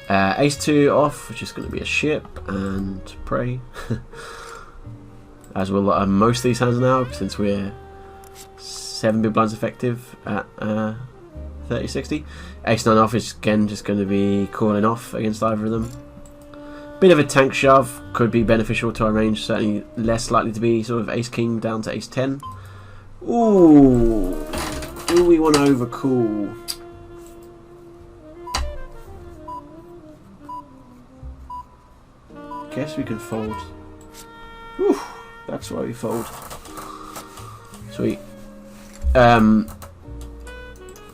Ace 2 off, which is going to be a ship and prey. As will most of these hands now, since we're 7 big blinds effective at 30-60. Ace 9 off is again just going to be calling off against either of them. Bit of a tank shove could be beneficial to our range, certainly less likely to be sort of Ace King down to Ace 10. Ooh, do we want to overcall? Guess we can fold. Whew, that's why we fold. Sweet.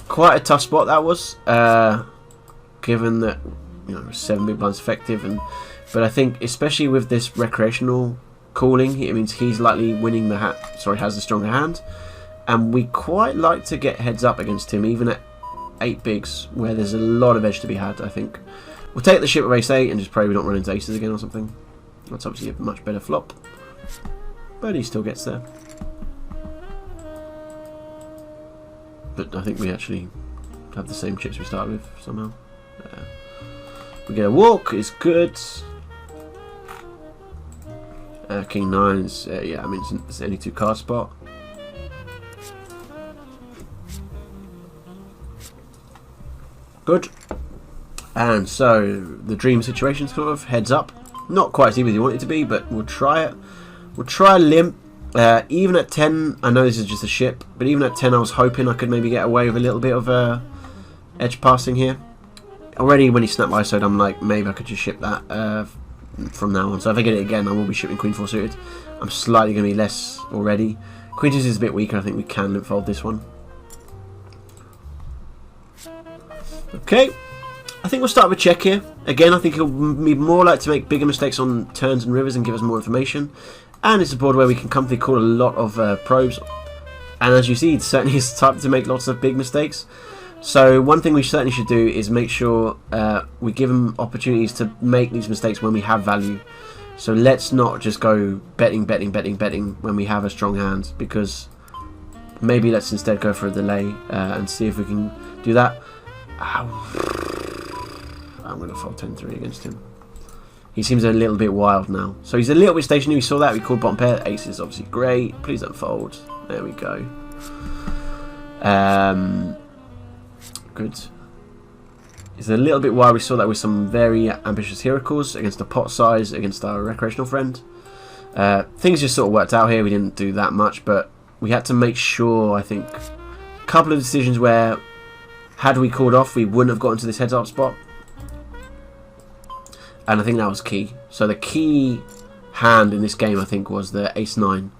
Quite a tough spot that was, given that 7 big blinds effective, but I think especially with this recreational calling, it means he's likely winning the has the stronger hand, and we quite like to get heads up against him, even at 8 bigs, where there's a lot of edge to be had. I think we'll take the ship with Ace 8 and just pray we don't run into aces again or something. That's obviously a much better flop, but he still gets there. But I think we actually have the same chips we started with somehow. We get a walk, is good. King 9 is, yeah, I mean, it's any 2 card spot. Good. And so the dream situation sort of heads up. Not quite as deep as you want it to be, but we'll try it. We'll try a limp. Even at 10, I know this is just a ship, but even at 10 I was hoping I could maybe get away with a little bit of edge passing here. Already when he snapped ISO'd, I'm like, maybe I could just ship that from now on. So if I get it again, I will be shipping Queen 4 suited. I'm slightly going to be less already. Queen 2 is a bit weaker, I think we can limp fold this one. Okay, I think we'll start with check here. Again, I think he'll be more like to make bigger mistakes on turns and rivers and give us more information. And it's a board where we can comfortably call a lot of probes. And as you see, it certainly is the type to make lots of big mistakes. So one thing we certainly should do is make sure we give him opportunities to make these mistakes when we have value. So let's not just go betting when we have a strong hand, because maybe let's instead go for a delay and see if we can do that. I'm going to fold 10-3 against him. He seems a little bit wild now. So he's a little bit stationary. We saw that. We called bottom pair. Ace is obviously great. Please don't fold. There we go. Good. He's a little bit wild. We saw that with some very ambitious hero calls against a pot size, against our recreational friend. Things just sort of worked out here. We didn't do that much, but we had to make sure, I think, a couple of decisions where, had we called off, we wouldn't have gotten to this heads up spot. And I think that was key. So the key hand in this game, I think, was the Ace 9,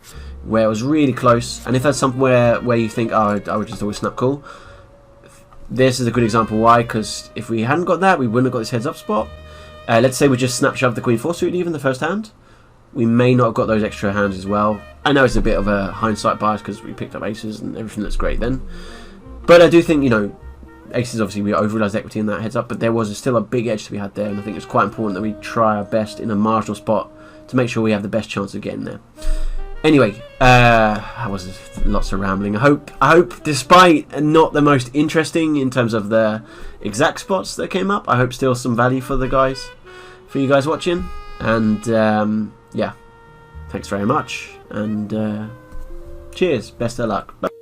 where it was really close. And if that's somewhere where you think, oh, I would just always snap call, this is a good example why. Because if we hadn't got that, we wouldn't have got this heads up spot. Let's say we just snap shoved the Queen 4 suited even the first hand, we may not have got those extra hands as well. I know it's a bit of a hindsight bias because we picked up aces and everything looks great then, but I do think, you know, aces, obviously we overrealized equity in that heads up, but there was still a big edge to be had there, and I think it's quite important that we try our best in a marginal spot to make sure we have the best chance of getting there. Anyway, that was lots of rambling. I hope, despite not the most interesting in terms of the exact spots that came up, I hope still some value for the guys, for you guys watching. And yeah, thanks very much, and cheers. Best of luck. Bye.